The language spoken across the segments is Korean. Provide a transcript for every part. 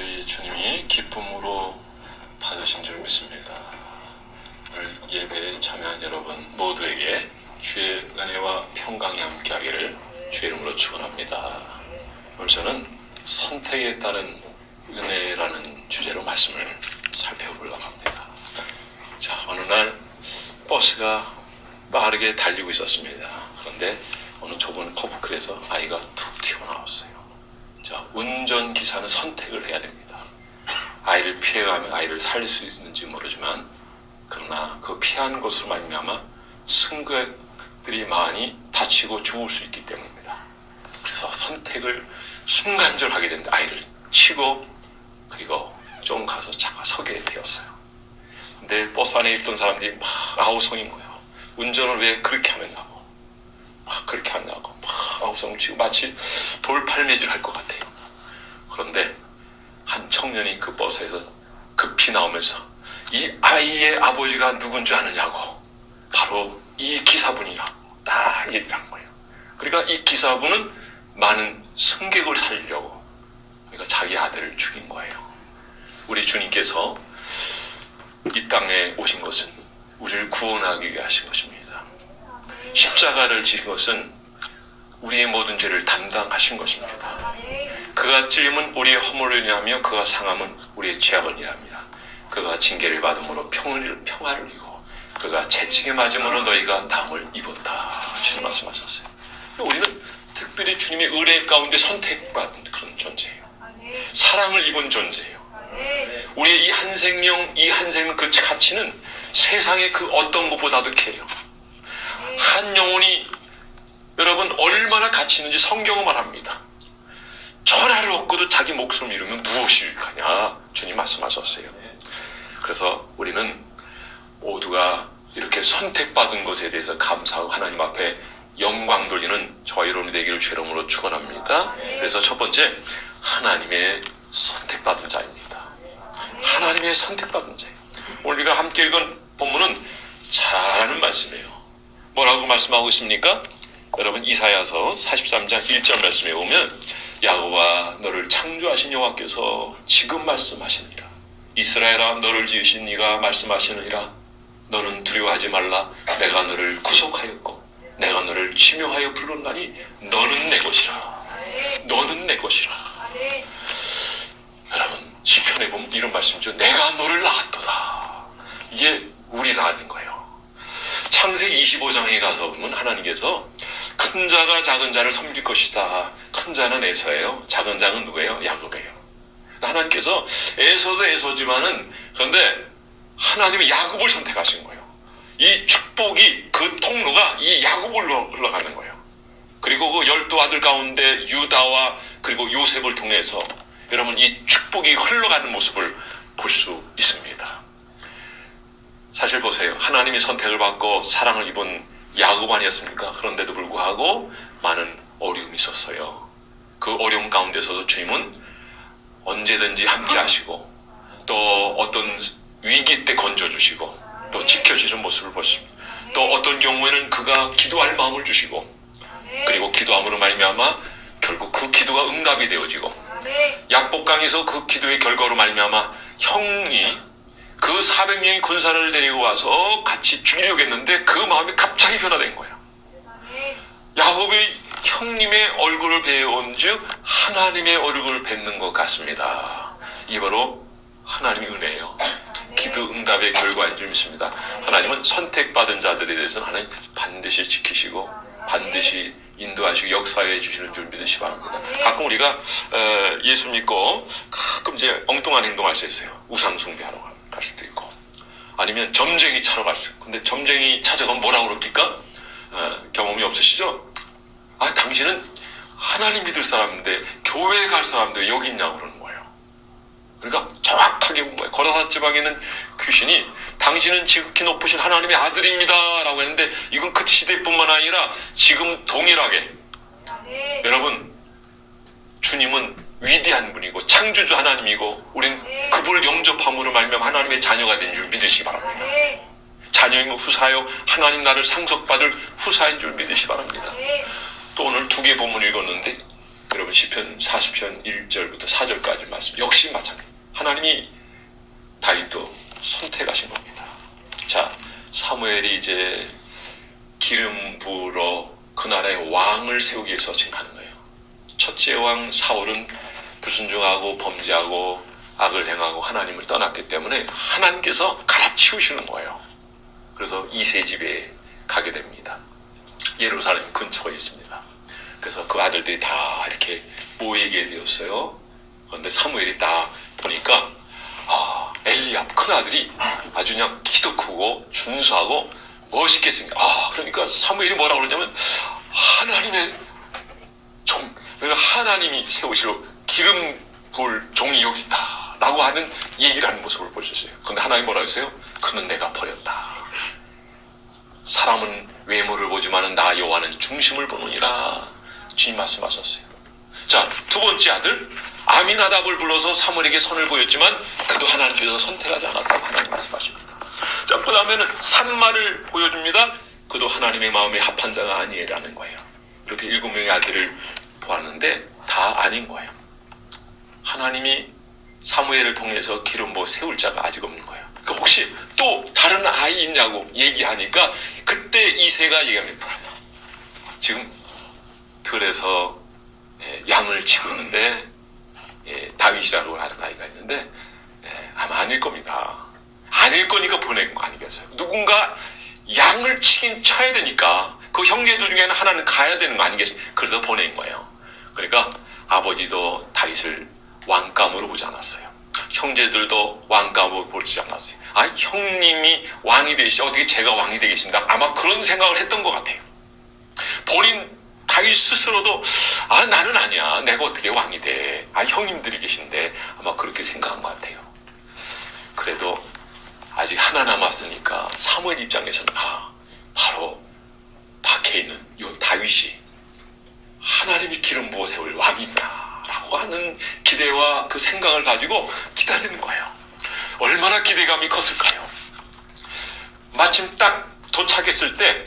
우리 주님이 기쁨으로 받으신 줄 믿습니다. 오늘 예배에 참여한 여러분 모두에게 주의 은혜와 평강이 함께하기를 주의 이름으로 축원합니다. 오늘 저는 선택에 따른 은혜라는 주제로 말씀을 살펴보려고 합니다. 자, 어느 날 버스가 빠르게 달리고 있었습니다. 그런데 어느 좁은 커브길에서 아이가 툭 튀어나왔어요. 자, 운전기사는 선택을 해야 됩니다. 아이를 피해가면 아이를 살릴 수 있는지 모르지만, 그러나 그 피한 것으로 말미암아 승객들이 많이 다치고 죽을 수 있기 때문입니다. 그래서 선택을 순간적으로 하게 되는데 아이를 치고 그리고 좀 가서 차가 서게 되었어요. 근데 버스 안에 있던 사람들이 막 아우성인 거예요. 운전을 왜 그렇게 하느냐고, 막 그렇게 하냐고 막 아우성 치고 마치 돌팔매질 할 것 같아요. 그런데 한 청년이 그 버스에서 급히 나오면서 이 아이의 아버지가 누군지 아느냐고, 바로 이 기사분이라고 딱 얘기를 한 거예요. 그러니까 이 기사분은 많은 승객을 살리려고 그러니까 자기 아들을 죽인 거예요. 우리 주님께서 이 땅에 오신 것은 우리를 구원하기 위해 하신 것입니다. 십자가를 지신 것은 우리의 모든 죄를 담당하신 것입니다. 그가 찔림은 우리의 허물을 인하며 그가 상함은 우리의 죄악을 인합니다. 그가 징계를 받음으로 평화를 이고 그가 채찍에 맞음으로 너희가 나음을 입었다. 주님 말씀하셨어요. 우리는 특별히 주님의 은혜 가운데 선택받은 그런 존재예요. 사랑을 입은 존재예요. 우리의 이 한 생명, 그 가치는 세상의 그 어떤 것보다도 커요. 한 영혼이 여러분 얼마나 가치 있는지 성경은 말합니다. 천하를 얻고도 자기 목숨을 잃으면 무엇일까냐, 주님 말씀하셨어요. 그래서 우리는 모두가 이렇게 선택받은 것에 대해서 감사하고 하나님 앞에 영광 돌리는 저와 여러분이 되기를 주의 이름으로 축원합니다. 그래서 첫 번째, 하나님의 선택받은 자입니다. 하나님의 선택받은 자예요. 오늘 우리가 함께 읽은 본문은 잘 아는 말씀이에요. 뭐라고 말씀하고 있습니까? 여러분 이사야서 43장 1절 말씀에 보면 야곱아 너를 창조하신 여호와께서 지금 말씀하시느니라. 이스라엘아 너를 지으신 이가 말씀하시느니라. 너는 두려워하지 말라. 내가 너를 구속하였고 내가 너를 지명하여 불렀나니 너는 내 것이라. 너는 내 것이라. 여러분 시편에 보면 이런 말씀이죠. 내가 너를 낳았도다. 이게 우리라는 거예요. 창세기 25장에 가서 보면 하나님께서 큰 자가 작은 자를 섬길 것이다. 큰 자는 에서예요. 작은 자는 누구예요? 야곱이에요. 하나님께서 에서도 에서지만은 그런데 하나님이 야곱을 선택하신 거예요. 이 축복이 그 통로가 이 야곱으로 흘러가는 거예요. 그리고 그 12아들 가운데 유다와 그리고 요셉을 통해서 여러분 이 축복이 흘러가는 모습을 볼 수 있습니다. 사실 보세요. 하나님이 선택을 받고 사랑을 입은 야곱 아니었습니까? 그런데도 불구하고 많은 어려움이 있었어요. 그 어려움 가운데서도 주님은 언제든지 함께 하시고 또 어떤 위기 때 건져주시고 또 지켜주시는 모습을 보십니다. 또 어떤 경우에는 그가 기도할 마음을 주시고 그리고 기도함으로 말미암아 결국 그 기도가 응답이 되어지고 약복강에서 그 기도의 결과로 말미암아 형이 그 400명의 군사를 데리고 와서 같이 죽이려고 했는데 그 마음이 갑자기 변화된 거예요. 야곱이 형님의 얼굴을 배운 즉 하나님의 얼굴을 뵙는 것 같습니다. 이 바로 하나님의 은혜예요. 기도 응답의 결과인 줄 믿습니다. 하나님은 선택받은 자들에 대해서는 하나님 반드시 지키시고 반드시 인도하시고 역사해 주시는 줄 믿으시 바랍니다. 가끔 우리가 예수 믿고 가끔 이제 엉뚱한 행동할 수 있어요. 우상 숭배하러 갈 수도 있고 아니면 점쟁이 차러 갈 수 있고. 근데 점쟁이 찾아가면 뭐라고 그럽니까? 경험이 없으시죠? 아, 당신은 하나님 믿을 사람인데 교회 갈 사람인데 여기 있냐고 그러는 거예요. 그러니까 정확하게 본 거예요. 거라사 지방에는 귀신이 당신은 지극히 높으신 하나님의 아들입니다 라고 했는데 이건 그 시대뿐만 아니라 지금 동일하게 여러분 주님은 위대한 분이고 창조주 하나님이고 우린 그분을 영접함으로 말미암아 하나님의 자녀가 된 줄 믿으시기 바랍니다. 자녀이면 후사요 하나님 나를 상속받을 후사인 줄 믿으시기 바랍니다. 또 오늘 두 개 본문 읽었는데 여러분 시편 40편 1절부터 4절까지 말씀 역시 마찬가지. 하나님이 다윗도 선택하신 겁니다. 자, 사무엘이 이제 기름 부으러 그 나라의 왕을 세우기 위해서 지금 가는 거예요. 첫째 왕 사울은 불순종하고 범죄하고 악을 행하고 하나님을 떠났기 때문에 하나님께서 갈아치우시는 거예요. 그래서 이세 집에 가게 됩니다. 예루살렘 근처에 있습니다. 그래서 그 아들들이 다 이렇게 모이게 되었어요. 그런데 사무엘이 딱 보니까 엘리압 큰아들이 아주 그냥 키도 크고 준수하고 멋있게 생겨. 그러니까 사무엘이 뭐라고 그러냐면 하나님의 종, 그러니까 하나님이 세우실 기름 부을 종이 여기 있다 라고 하는 얘기를 하는 모습을 보셨어요. 그런데 하나님 뭐라고 했어요? 그는 내가 버렸다. 사람은 외모를 보지만은 나 여호와는 중심을 보느니라 주님 말씀하셨어요. 자, 두 번째 아들 아미나답을 불러서 사무엘에게 선을 보였지만 그도 하나님께서 선택하지 않았다고 하나님 말씀하십니다. 자, 그 다음에는 산마를 보여줍니다. 그도 하나님의 마음에 합한 자가 아니라는 거예요. 이렇게 7명의 아들을 보았는데 다 아닌 거예요. 하나님이 사무엘을 통해서 기름 부어 세울 자가 아직 없는 거예요. 그러니까 혹시 또 다른 아이 있냐고 얘기하니까 그때 이새가 얘기합니다. 지금 들에서 양을 치고 있는데 다윗이라고 하는 아이가 있는데 아마 아닐 겁니다. 아닐 거니까 보낸 거 아니겠어요? 누군가 양을 치긴 쳐야 되니까 그 형제들 중에는 하나는 가야 되는 거 아니겠어요? 그래서 보낸 거예요. 그러니까 아버지도 다윗을 왕감으로 보지 않았어요. 형제들도 왕감으로 보지 않았어요. 형님이 왕이 되시죠. 어떻게 제가 왕이 되겠습니다. 아마 그런 생각을 했던 것 같아요. 본인 다윗 스스로도 나는 아니야. 내가 어떻게 왕이 돼. 형님들이 계신데 아마 그렇게 생각한 것 같아요. 그래도 아직 하나 남았으니까 사무엘 입장에서는 바로 밖에 있는 이 다윗이 하나님이 기름 부어 세울 왕이다 라고 하는 기대와 그 생각을 가지고 기다리는 거예요. 얼마나 기대감이 컸을까요? 마침 딱 도착했을 때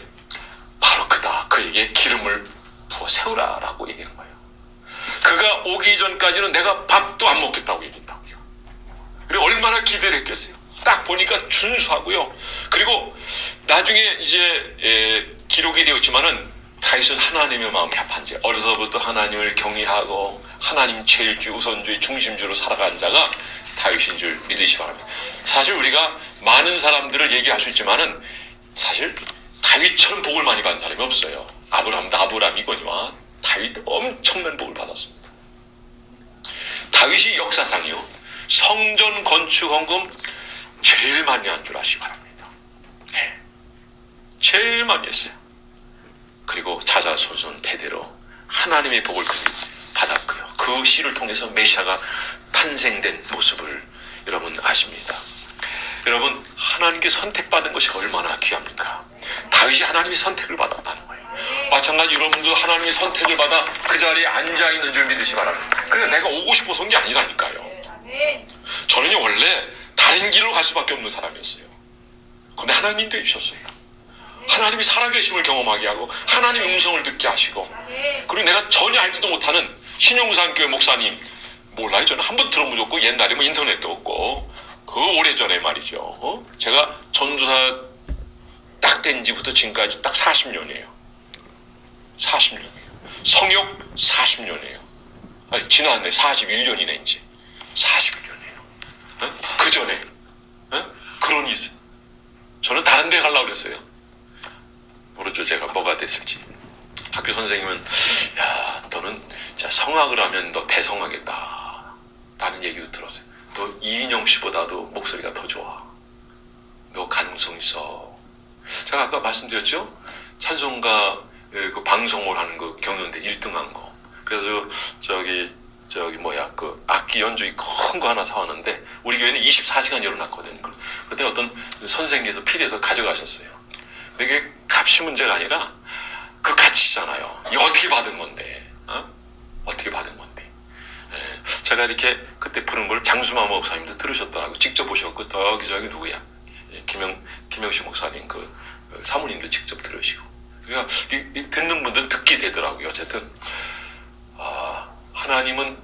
바로 그다. 그에게 기름을 부어 세우라 라고 얘기하는 거예요. 그가 오기 전까지는 내가 밥도 안 먹겠다고 얘기했다고요. 그리고 얼마나 기대를 했겠어요. 딱 보니까 준수하고요. 그리고 나중에 이제 기록이 되었지만은 다윗은 하나님의 마음에 합한 자, 어려서부터 하나님을 경외하고 하나님 제일주 우선주의 중심주로 살아간 자가 다윗인 줄 믿으시 바랍니다. 사실 우리가 많은 사람들을 얘기할 수 있지만은 사실 다윗처럼 복을 많이 받은 사람이 없어요. 아브라함도 아브라함이거니와 다윗 엄청난 복을 받았습니다. 다윗이 역사상이요 성전 건축 헌금 제일 많이 한 줄 아시기 바랍니다. 제일 많이 했어요. 그리고 자자손손 대대로 하나님의 복을 받았고요. 그 씨를 통해서 메시아가 탄생된 모습을 여러분 아십니다. 여러분 하나님께 선택받은 것이 얼마나 귀합니까? 다윗이 하나님의 선택을 받았다는 거예요. 마찬가지 여러분도 하나님의 선택을 받아 그 자리에 앉아있는 줄 믿으시 바랍니다. 그래서 내가 오고 싶어서 온 게 아니라니까요. 저는요 원래 다른 길로 갈 수밖에 없는 사람이었어요. 그런데 하나님이 되주셨어요. 하나님이 살아계심을 경험하게 하고 하나님의 음성을 듣게 하시고, 그리고 내가 전혀 알지도 못하는 신용산교회 목사님 몰라요. 저는 한 번 들어본 적 없고 옛날에 뭐 인터넷도 없고 그 오래전에 말이죠. 제가 전도사 딱 된 지부터 지금까지 딱 40년이에요. 40년이에요. 성역 40년이에요. 지났네. 41년이네 이제. 41년이에요. 그 전에 그런 있어요. 저는 다른 데 가려고 그랬어요. 모르죠. 제가 뭐가 됐을지. 학교 선생님은 야 너는 진짜 성악을 하면 너 대성하겠다 라는 얘기도 들었어요. 너 이인영 씨보다도 목소리가 더 좋아. 너 가능성 있어. 제가 아까 말씀드렸죠. 찬송가 그 방송을 하는 거 경연대 1등한 거. 그래서 그 악기 연주기 큰 거 하나 사왔는데 우리 교회는 24시간 열어놨거든요. 그때 어떤 선생님께서 필요해서 가져가셨어요. 근데 이게 값이 문제가 아니라 그 가치잖아요. 이게 어떻게 받은 건데, 어떻게 받은 건데. 제가 이렇게 그때 부른 걸 장수마 목사님도 들으셨더라고요. 직접 오셨고 저기 누구야? 김영식 목사님 그 사모님도 직접 들으시고. 그러니까 듣는 분들 듣게 되더라고요. 어쨌든 하나님은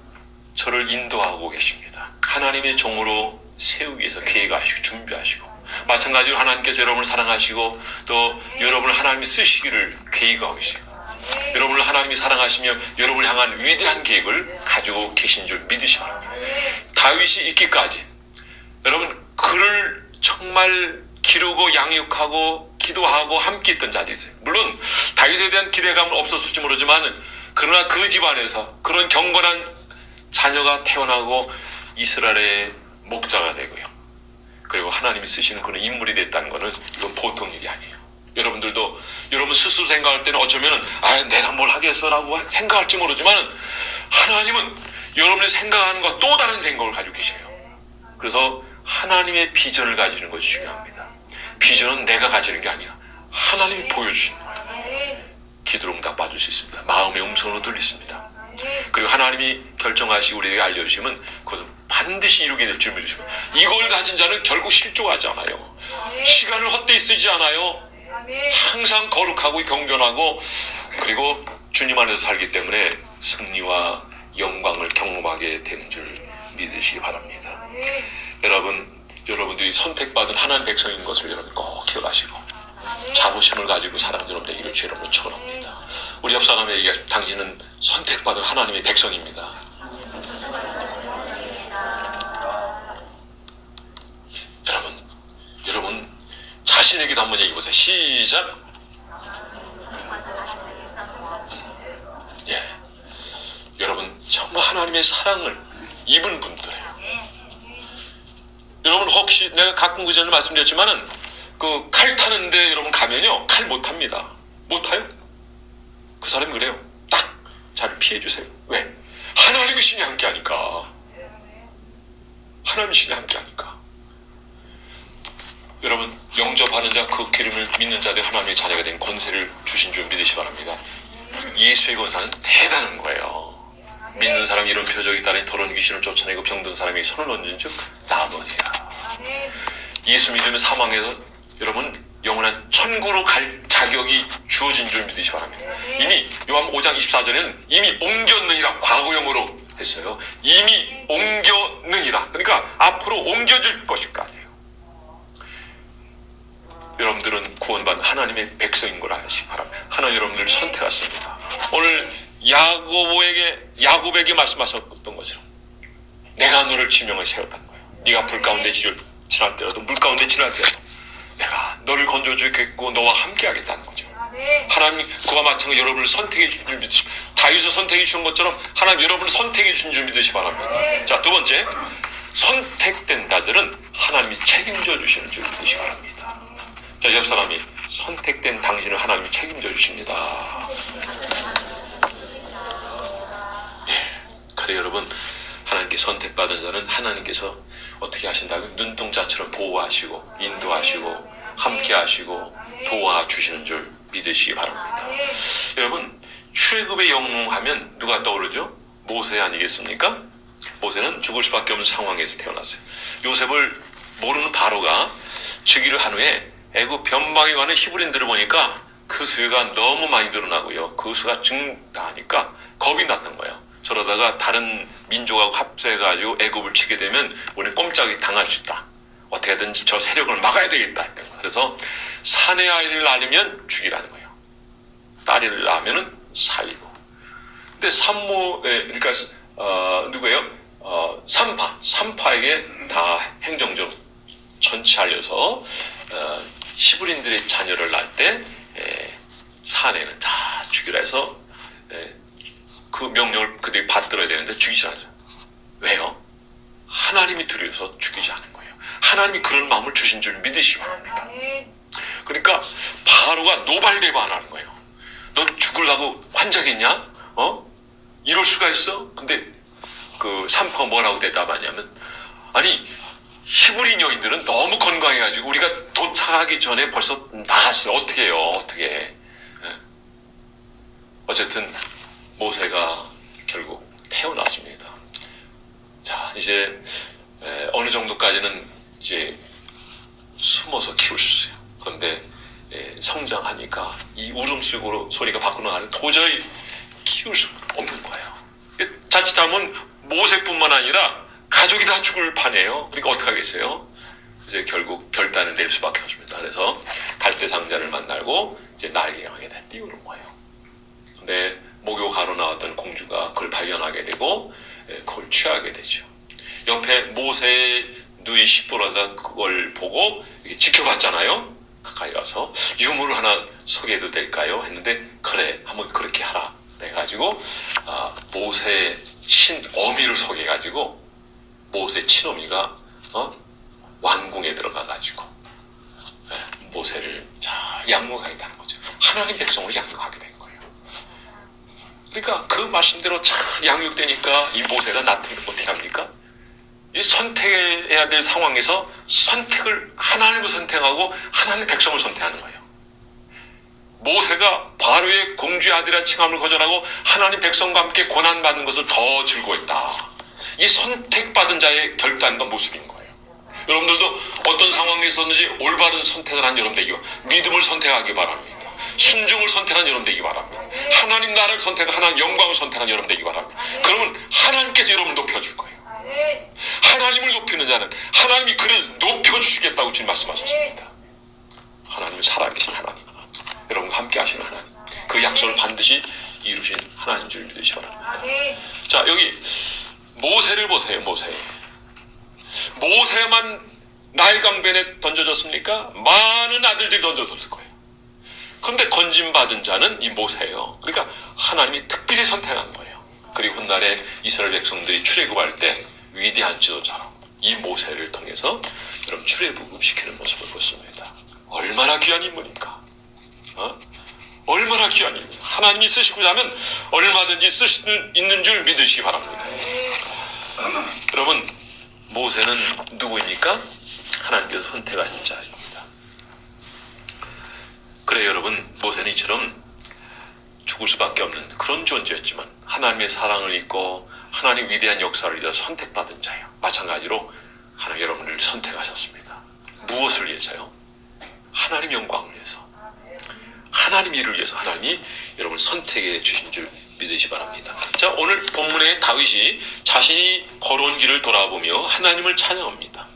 저를 인도하고 계십니다. 하나님의 종으로 세우기 위해서 계획하시고 준비하시고, 마찬가지로 하나님께서 여러분을 사랑하시고 또 여러분을 하나님이 쓰시기를 계획하고 계시고, 여러분을 하나님이 사랑하시며 여러분을 향한 위대한 계획을 가지고 계신 줄 믿으시기 바랍니다. 다윗이 있기까지 여러분 그를 정말 기르고 양육하고 기도하고 함께 있던 자들이 있어요. 물론 다윗에 대한 기대감은 없었을지 모르지만, 그러나 그 집안에서 그런 경건한 자녀가 태어나고 이스라엘의 목자가 되고요, 그리고 하나님이 쓰시는 그런 인물이 됐다는 것은 이건 보통 일이 아니에요. 여러분들도 여러분 스스로 생각할 때는 어쩌면 내가 뭘 하겠어라고 생각할지 모르지만, 하나님은 여러분이 생각하는 것과 또 다른 생각을 가지고 계세요. 그래서 하나님의 비전을 가지는 것이 중요합니다. 비전은 내가 가지는 게 아니야. 하나님이 보여주시는 거예요. 기도로 응답 받을 수 있습니다. 마음의 음성으로 들리십니다. 그리고 하나님이 결정하시고 우리에게 알려주시면 그것은 반드시 이루게 될 줄 믿으시고, 이걸 가진 자는 결국 실족하지 않아요. 시간을 헛되이 쓰지 않아요. 항상 거룩하고 경건하고 그리고 주님 안에서 살기 때문에 승리와 영광을 경험하게 되는 줄 믿으시기 바랍니다. 여러분들이 선택받은 하나님 백성인 것을 여러분 꼭 기억하시고 자부심을 가지고 사랑하는 여러분 되기를 주 이름으로 축원합니다. 우리 옆 사람에게 당신은 선택받은 하나님의 백성입니다. 여러분 자신에게도 한번 얘기해 보세요. 시작. 여러분 정말 하나님의 사랑을 입은 분들이에요. 여러분 혹시 내가 가끔 그 전에 말씀드렸지만은 그 칼 타는데 여러분 가면요, 칼 못 탑니다. 못 타요? 그 사람이 그래요. 딱 잘 피해 주세요. 왜? 하나님의 신이 함께 하니까. 하나님의 신이 함께 하니까. 여러분 영접하는 자, 그 기름을 믿는 자들 하나님의 자녀가 된 권세를 주신 줄 믿으시기 바랍니다. 예수의 권세는 대단한 거예요. 믿는 사람이 이런 표적이 따르니 더러운 귀신을 쫓아내고 병든 사람에게 손을 얹은 즉 나머지야. 예수 믿으면 사망해서 여러분 영원한 천국으로 갈 자격이 주어진 줄 믿으시기 바랍니다. 이미 요한 5장 24절에는 이미 옮겼느니라 과거형으로 했어요. 이미 옮겼느니라. 그러니까 앞으로 옮겨질 것일 거 아니에요. 여러분들은 구원받은 하나님의 백성인 걸 아시기 바랍니다. 하나님 여러분들을 선택하십니다. 오늘 야곱에게 말씀하셨던 것처럼 내가 너를 지명을 세웠다는 거예요. 네가 불 가운데 지날 때라도 물 가운데 지날 때라도 내가 너를 건져주겠고 너와 함께 하겠다는 거죠. 하나님 그와 마찬가지로 여러분을 선택해 주신 줄 믿으시고, 다윗을 선택해 주신 것처럼 하나님 여러분을 선택해 주신 줄 믿으시기 바랍니다. 자, 두 번째, 선택된 자들은 하나님이 책임져 주시는 줄 믿으시기 바랍니다. 자, 옆 사람이 선택된 당신을 하나님이 책임져 주십니다. 그래 여러분, 하나님께 선택받은 자는 하나님께서 어떻게 하신다고요? 눈동자처럼 보호하시고 인도하시고 함께 하시고 도와주시는 줄 믿으시기 바랍니다. 여러분 출애굽의 영웅하면 누가 떠오르죠? 모세 아니겠습니까? 모세는 죽을 수밖에 없는 상황에서 태어났어요. 요셉을 모르는 바로가 즉위를 한 후에 애굽 변방에 가는 히브리인들을 보니까 그 수가 너무 많이 늘어나고요, 그 수가 증가하니까 겁이 났던 거예요. 저러다가 다른 민족하고 합세해가지고 애굽을 치게 되면 우리는 꼼짝이 당할 수 있다. 어떻게든지 저 세력을 막아야 되겠다 했던 거예요. 그래서 사내 아이를 낳으면 죽이라는 거예요. 딸을 낳으면 살리고. 근데 그러니까 누구예요? 산파에게 다 행정적으로 전치 알려서 히브리인들의 자녀를 낳을 때 사내는 다 죽이라 해서 그 명령을 그들이 받들어야 되는데 죽이지 않아요. 왜요? 하나님이 두려워서 죽이지 않은 거예요. 하나님이 그런 마음을 주신 줄 믿으시기 바랍니다. 그러니까 바로가 노발대발하는 거예요. 넌 죽으려고 환장했냐? 이럴 수가 있어? 근데 그 산파가 뭐라고 대답하냐면, 아니 히브리 여인들은 너무 건강해가지고 우리가 도착하기 전에 벌써 나갔어요. 어떻게 해요? 어떻게 해? 어쨌든 모세가 결국 태어났습니다. 자, 이제 어느 정도까지는 이제 숨어서 키울 수 있어요. 그런데 성장하니까 이 울음소리가 밖으로 나가는 도저히 키울 수 없는 거예요. 자칫하면 모세뿐만 아니라 가족이 다 죽을 판이에요. 그러니까 어떡하겠어요? 이제 결국 결단을 낼 수밖에 없습니다. 그래서 갈대상자를 만나고 이제 날개강에 띄우는 거예요. 근데 목욕하러 나왔던 공주가 그걸 발견하게 되고 그걸 취하게 되죠. 옆에 모세의 누이 시보라가 그걸 보고 지켜봤잖아요. 가까이 가서 유물을 하나 소개해도 될까요? 했는데 그래, 한번 그렇게 하라. 그래가지고 모세의 친어미를 소개해가지고 모세 친어미가 왕궁에 들어가가지고 모세를 잘 양육하게 되는 거죠. 하나님 백성을 양육하게 된 거예요. 그러니까 그 말씀대로 잘 양육되니까 이 모세가 나태를 어떻게 합니까? 이 선택해야 될 상황에서 선택을 하나님을 선택하고 하나님 백성을 선택하는 거예요. 모세가 바로의 공주의 아들이라 칭함을 거절하고 하나님 백성과 함께 고난받는 것을 더 즐거워했다. 이 선택받은 자의 결단과 모습인 거예요. 여러분들도 어떤 상황에서든지 올바른 선택을 한 여러분 되기 바랍니다. 믿음을 선택하기 바랍니다. 순종을 선택한 여러분 되기 바랍니다. 하나님 나라를 선택한 하나님 영광을 선택한 여러분 되기 바랍니다. 그러면 하나님께서 여러분을 높여줄 거예요. 하나님을 높이는 자는 하나님이 그를 높여주시겠다고 지금 말씀하셨습니다. 하나님은 살아계신 하나님, 여러분과 함께 하시는 하나님, 그 약속을 반드시 이루신 하나님인 줄 믿으시기 바랍니다. 자, 여기 모세를 보세요. 모세만 나일강변에 던져졌습니까? 많은 아들들이 던져졌을 거예요. 그런데 건진받은 자는 이 모세예요. 그러니까 하나님이 특별히 선택한 거예요. 그리고 훗날에 이스라엘 백성들이 출애굽할 때 위대한 지도자로 이 모세를 통해서 여러분 출애굽시키는 모습을 보십니다. 얼마나 귀한 인물입니까? 얼마나 귀한 인물. 하나님이 쓰시고자 하면 얼마든지 쓸 수 있는 줄 믿으시기 바랍니다. 여러분, 모세는 누구입니까? 하나님께서 선택하신 자입니다. 그래 여러분, 모세는 이처럼 죽을 수밖에 없는 그런 존재였지만 하나님의 사랑을 잊고 하나님 위대한 역사를 이뤄 선택받은 자예요. 마찬가지로 하나님 여러분을 선택하셨습니다. 무엇을 위해서요? 하나님 영광을 위해서, 하나님 일을 위해서 하나님이 여러분을 선택해 주신 줄 믿으시기 바랍니다. 자, 오늘 본문에 다윗이 자신이 걸어온 길을 돌아보며 하나님을 찬양합니다.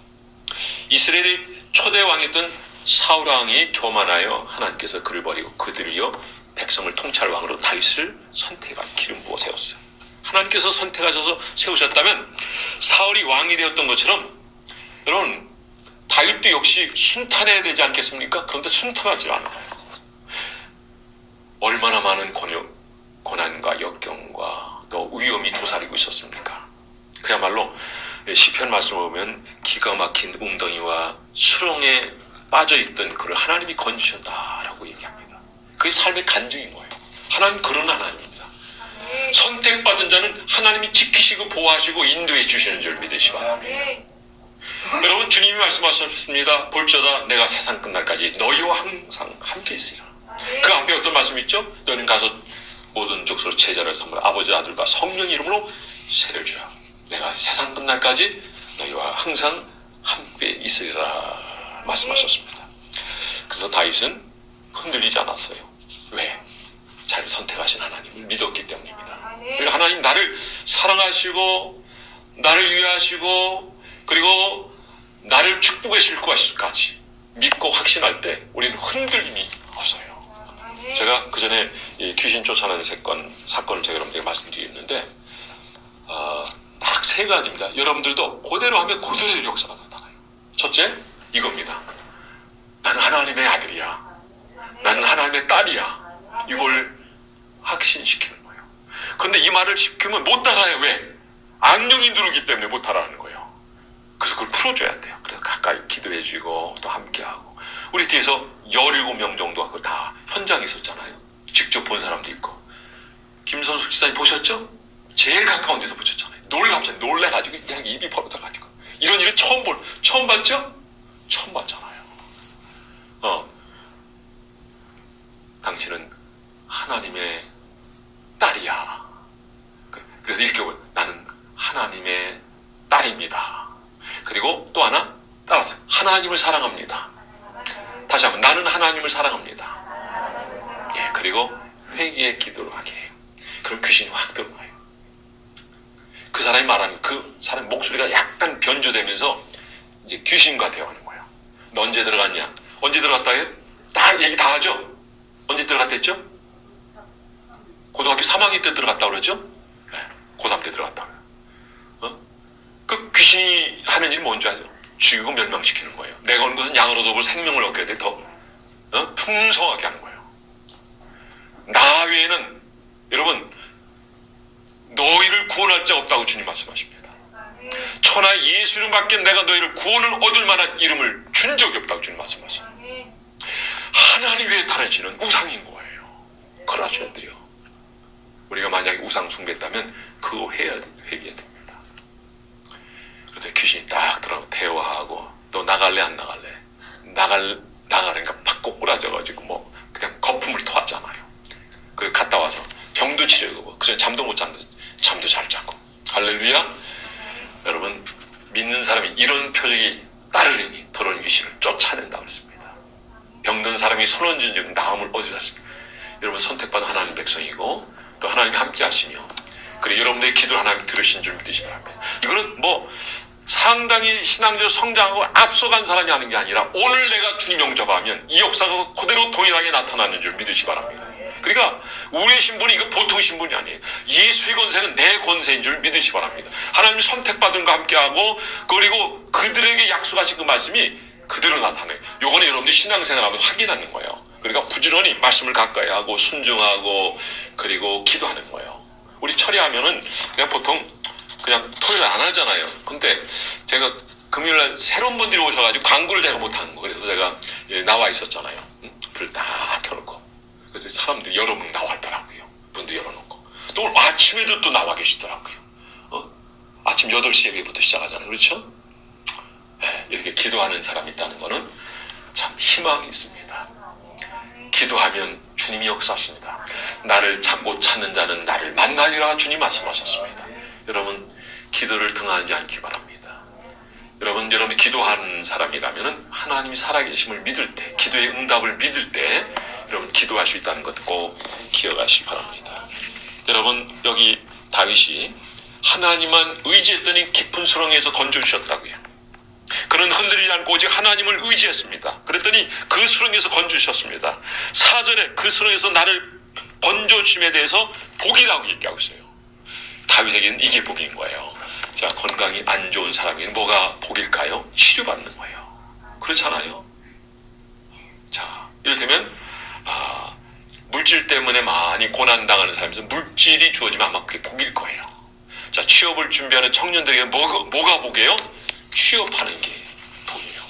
이스라엘의 초대 왕이었던 사울 왕이 교만하여 하나님께서 그를 버리고 그들이여 백성을 통치할 왕으로 다윗을 선택한 기름 부어 세웠어요. 하나님께서 선택하셔서 세우셨다면 사울이 왕이 되었던 것처럼 여러분 다윗도 역시 순탄해야 되지 않겠습니까? 그런데 순탄하지 않아요. 얼마나 많은 고난과 역경과 또 위험이 도사리고 있었습니까? 그야말로 시편 말씀을 보면 기가 막힌 웅덩이와 수렁에 빠져있던 그를 하나님이 건지셨다라고 얘기합니다. 그게 삶의 간증인 거예요. 하나님 그런 하나님입니다. 선택받은 자는 하나님이 지키시고 보호하시고 인도해 주시는 줄 믿으시기 바랍니다. 여러분, 주님이 말씀하셨습니다. 볼지어다 내가 세상 끝날까지 너희와 항상 함께 있으리라. 그 앞에 어떤 말씀이 있죠? 너희는 가서 모든 족속으로 제자를 삼으라. 아버지 아들과 성령 이름으로 세를 주라. 내가 세상 끝날까지 너희와 항상 함께 있으리라 말씀하셨습니다. 그래서 다윗은 흔들리지 않았어요. 왜? 잘 선택하신 하나님을 믿었기 때문입니다. 그러니까 하나님 나를 사랑하시고 나를 위하시고 그리고 나를 축복하실 것까지 믿고 확신할 때 우리는 흔들림이 없어요. 제가 그 전에 귀신 쫓아내는 사건을 제가 여러분들에게 말씀드렸는데 딱 세 가지입니다. 여러분들도 그대로 하면 그대로 역사가 나타나요. 첫째, 이겁니다. 나는 하나님의 아들이야. 나는 하나님의 딸이야. 이걸 확신시키는 거예요. 그런데 이 말을 시키면 못 따라요. 왜? 악령이 누르기 때문에 못 따라하는 거예요. 그래서 그걸 풀어줘야 돼요. 그래서 가까이 기도해주고 또 함께하고. 우리 뒤에서 17명 정도가 그걸 다 현장에 있었잖아요. 직접 본 사람도 있고. 김선숙 지사님 보셨죠? 제일 가까운 데서 보셨잖아요. 놀래가지고 그냥 입이 벌어져가지고. 이런 일을 처음 봤죠? 처음 봤잖아요. 당신은 하나님의 딸이야. 그래서 이렇게 나는 하나님의 딸입니다. 그리고 또 하나 따라서 하나님을 사랑합니다. 다시 한번 나는 하나님을 사랑합니다. 예, 그리고 회개의 기도를 하게 해요. 그럼 귀신이 확 들어가요. 그 사람이 말하는 그 사람 목소리가 약간 변조되면서 이제 귀신과 대화하는 거예요. 너 언제 들어갔냐? 언제 들어갔다 해요? 다 얘기 다 하죠? 언제 들어갔다 했죠? 고등학교 3학년 때 들어갔다 그러죠? 네, 고3 때 들어갔다 그래요. 그 귀신이 하는 일이 뭔지 알죠? 죽이고 멸망시키는 거예요. 내가 온 것은 양으로 dob을 생명을 얻게 돼 더 풍성하게 하는 거예요. 나 외에는 여러분 너희를 구원할 자 없다고 주님 말씀하십니다. 천하 예수 이름밖에 내가 너희를 구원을 얻을 만한 이름을 준 적이 없다고 주님 말씀하십니다. 하나님 외에 다른 신은 우상인 거예요. 그걸 아셔야 돼요. 우리가 만약에 우상 숭배했다면 그거 회개해야 됩니다. 그래서 귀신이 딱 들어가고 대화하고 너 나갈래 안 나갈래? 나가니까 팍 꼬꾸라져가지고 뭐 그냥 거품을 토하잖아요. 그리고 갔다 와서 병도 치료하고 그래 잠도 못 자는데 잠도 잘 자고 할렐루야. 여러분 믿는 사람이 이런 표적이 따르리니 더러운 귀신을 쫓아낸다고 했습니다. 병든 사람이 손 얹은 즉 나음을 얻으셨습니다. 여러분 선택받은 하나님 백성이고 또 하나님이 함께 하시며 그리고 여러분들의 기도를 하나님 들으신 줄 믿으시 바랍니다. 이거는 뭐 상당히 신앙적으로 성장하고 앞서간 사람이 하는 게 아니라 오늘 내가 주님 영접하면 이 역사가 그대로 동일하게 나타나는 줄 믿으시 바랍니다. 그러니까 우리의 신분이 이거 보통 신분이 아니에요. 예수의 권세는 내 권세인 줄 믿으시 바랍니다. 하나님 선택받은 과 함께하고 그리고 그들에게 약속하신 그 말씀이 그대로 나타나요. 요거는 여러분들이 신앙생활하면 확인하는 거예요. 그러니까 부지런히 말씀을 가까이 하고 순종하고 그리고 기도하는 거예요. 우리 처리하면은 그냥 보통 그냥 토요일 안 하잖아요. 근데 제가 금요일날 새로운 분들이 오셔가지고 광고를 제가 못하는 거. 그래서 제가 나와 있었잖아요. 불 다 켜놓고. 그래서 사람들이 여러 명 나왔더라고요. 문도 열어놓고. 또 오늘 아침에도 또 나와 계시더라고요. 아침 8시 예배부터 시작하잖아요. 그렇죠? 네, 이렇게 기도하는 사람이 있다는 거는 참 희망이 있습니다. 기도하면 주님이 역사하십니다. 나를 찾고 찾는 자는 나를 만나리라 주님 말씀하셨습니다. 여러분 기도를 등한하지 않기 바랍니다. 여러분이 기도하는 사람이라면 하나님이 살아계심을 믿을 때 기도의 응답을 믿을 때 여러분 기도할 수 있다는 것 꼭 기억하시기 바랍니다. 여러분 여기 다윗이 하나님만 의지했더니 깊은 수렁에서 건져주셨다고요. 그는 흔들리지 않고 오직 하나님을 의지했습니다. 그랬더니 그 수렁에서 건져주셨습니다. 4절에 그 수렁에서 나를 건져주심에 대해서 복이라고 얘기하고 있어요. 다윗에게는 이게 복인 거예요. 자, 건강이 안 좋은 사람에게는 뭐가 복일까요? 치료받는 거예요. 그렇잖아요. 자, 이를테면 물질 때문에 많이 고난당하는 사람에서 물질이 주어지면 아마 그게 복일 거예요. 자, 취업을 준비하는 청년들에게 뭐가 복이에요? 취업하는 게 복이에요.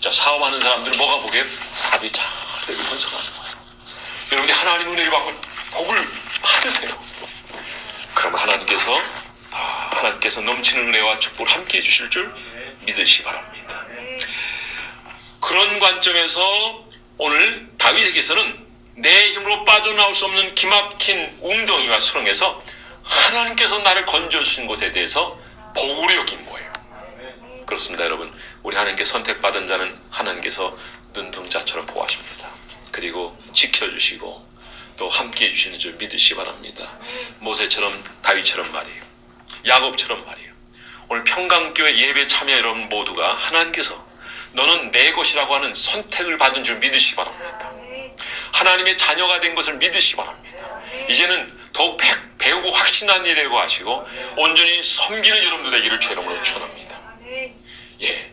자, 사업하는 사람들은 뭐가 복이에요? 사업이 잘 되고 번성하는 거예요. 여러분이 하나님 은혜를 받고 복을 받으세요. 그러면 하나님께서 넘치는 은혜와 축복을 함께 해주실 줄 믿으시기 바랍니다. 그런 관점에서 오늘 다윗에게서는 내 힘으로 빠져나올 수 없는 기막힌 웅덩이와 수렁에서 하나님께서 나를 건져주신 것에 대해서 복으로 여긴 거예요. 그렇습니다. 여러분 우리 하나님께 선택받은 자는 하나님께서 눈동자처럼 보호하십니다. 그리고 지켜주시고 또 함께 해주시는 줄 믿으시기 바랍니다. 모세처럼 다윗처럼 말이에요. 야곱처럼 말이에요. 오늘 평강교회 예배 참여 여러분 모두가 하나님께서 너는 내 것이라고 하는 선택을 받은 줄 믿으시기 바랍니다. 하나님의 자녀가 된 것을 믿으시기 바랍니다. 이제는 더욱 배우고 확신한 일이라고 하시고 온전히 섬기는 여러분들 되기를 주의 이름으로 축원합니다. 예,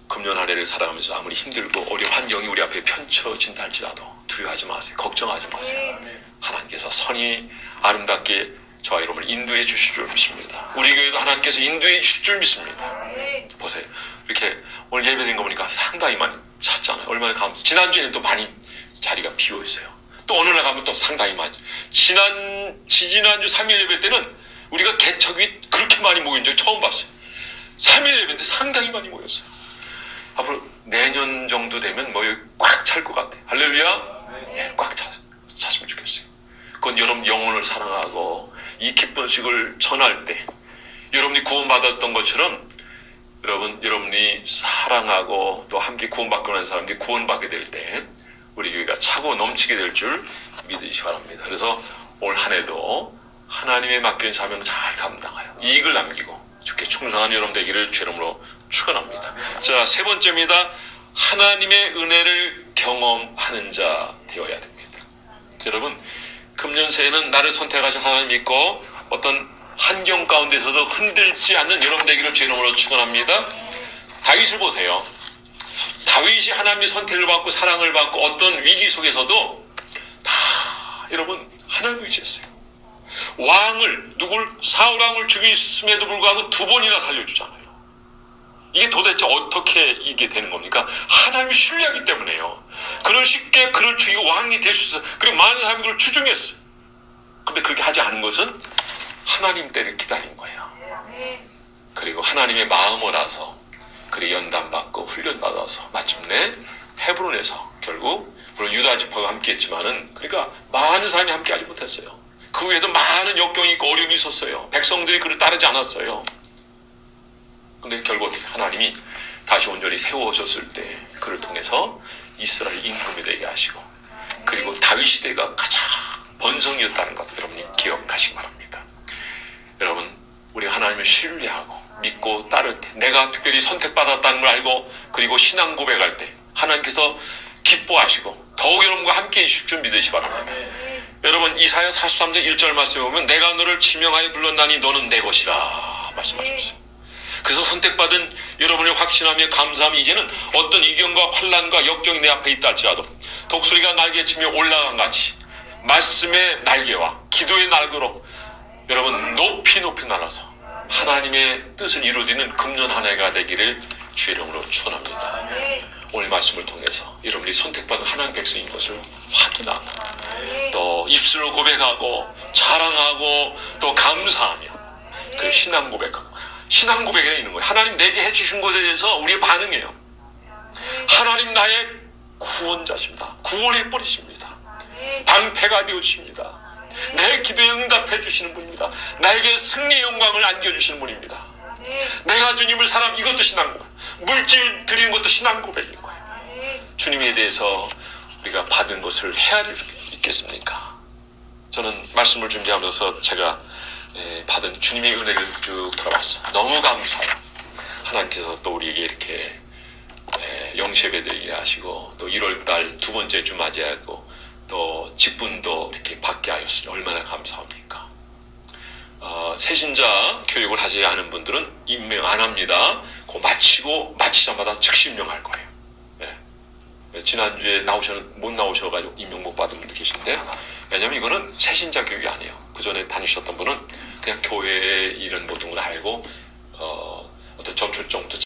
금년 한 해를 살아가면서 아무리 힘들고 어려운 환경이 우리 앞에 펼쳐진다 할지라도 두려워하지 마세요. 걱정하지 마세요. 하나님께서 선히 아름답게 저와 여러분을 인도해 주실 줄 믿습니다. 우리 교회도 하나님께서 인도해 주실 줄 믿습니다. 보세요. 이렇게 오늘 예배된 거 보니까 상당히 많이 찼잖아요. 얼마나 감사해요. 지난주에는 또 많이 자리가 비어 있어요. 또 어느 날 가면 또 상당히 많이. 지지난주 3일 예배 때는 우리가 개척이 그렇게 많이 모인 적 처음 봤어요. 3일 예배인데 상당히 많이 모였어요. 앞으로 내년 정도 되면 뭐 여기 꽉 찰 것 같아요. 할렐루야. 예, 꽉 찼으면 좋겠어요. 그건 여러분 영혼을 사랑하고 이 기쁜 소식을 전할 때 여러분이 구원받았던 것처럼 여러분이 사랑하고 또 함께 구원받고 난 사람들이 구원받게 될 때 우리 교회가 차고 넘치게 될 줄 믿으시기 바랍니다. 그래서 올 한 해도 하나님의 맡긴 사명 잘 감당하여 이익을 남기고 주께 충성한 여러분 되기를 주 이름으로 축원합니다. 자, 세 번째입니다. 하나님의 은혜를 경험하는 자 되어야 됩니다. 여러분, 금년 새해는 나를 선택하신 하나님 믿고 어떤 환경 가운데서도 흔들지 않는 여러분 되기를 주 이름으로 축원합니다. 다윗을 보세요. 다윗이 하나님의 선택을 받고 사랑을 받고 어떤 위기 속에서도 다 여러분 하나님을 의지했어요. 왕을 사울 왕을 죽였음에도 불구하고 2번이나 살려주잖아요. 이게 도대체 어떻게 이게 되는 겁니까? 하나님을 신뢰하기 때문에요. 그를 쉽게 그를 죽이고 왕이 될 수 있어요. 그리고 많은 사람이 그를 추중했어요. 근데 그렇게 하지 않은 것은 하나님 때를 기다린 거예요. 그리고 하나님의 마음을 알아서 그를 연단받고 훈련받아서 마침내 헤브론에서 결국 물론 유다 지파가 함께했지만은 그러니까 많은 사람이 함께하지 못했어요. 그 외에도 많은 역경이 있고 어려움이 있었어요. 백성들이 그를 따르지 않았어요. 근데 결국 어떻게 하나님이 다시 온전히 세워졌을 때 그를 통해서 이스라엘 임금이 되게 하시고 그리고 다윗 시대가 가장 번성이었다는 것 여러분이 기억하시기 바랍니다. 여러분, 우리 하나님을 신뢰하고 믿고 따를 때 내가 특별히 선택받았다는 걸 알고 그리고 신앙 고백할 때 하나님께서 기뻐하시고 더욱 여러분과 함께 해주실 줄 믿으시기 바랍니다. 여러분, 이사야 43장 1절 말씀에 보면 내가 너를 지명하여 불렀나니 너는 내 것이라 말씀하셨어요. 그래서 선택받은 여러분을 확신하며 감사하며 이제는 어떤 이경과 환난과 역경이 내 앞에 있다 할지라도 독수리가 날개치며 올라간 같이 말씀의 날개와 기도의 날개로 여러분 높이 높이 날아서 하나님의 뜻을 이루어지는 금년 한 해가 되기를 주의 이름으로 축원합니다. 오늘 말씀을 통해서 여러분이 선택받은 하나님 백성인 것을 확인하고 또 입술로 고백하고 자랑하고 또 감사하며 그 신앙 고백하고 신앙 고백에 있는 거예요. 하나님 내게 해주신 것에 대해서 우리의 반응이에요. 하나님 나의 구원자십니다. 구원해 버리십니다. 방패가 되어주십니다. 내 기도에 응답해 주시는 분입니다. 나에게 승리의 영광을 안겨주시는 분입니다. 내가 주님을 사랑 이것도 신앙 고백. 물질 드리는 것도 신앙 고백인 거예요. 주님에 대해서 우리가 받은 것을 헤아릴 수 있겠습니까? 저는 말씀을 준비하면서 제가 받은 주님의 은혜를 쭉 돌아봤어요. 너무 감사해요. 하나님께서 또 우리에게 이렇게 영세배 드리게 하시고 또 1월달 2번째 주 맞이하고 또 직분도 이렇게 받게 하였으니 얼마나 감사합니까? 새신자 교육을 하지 않은 분들은 임명 안 합니다. 그 마치자마자 즉시 임명할 거예요. 지난주에 못 나오셔가지고 임명 못 받은 분도 계신데 왜냐면 이거는 새신자 교육이 아니에요. 그 전에 다니셨던 분은 그냥 교회의 이런 모든 걸 알고 어떤 접촉 정도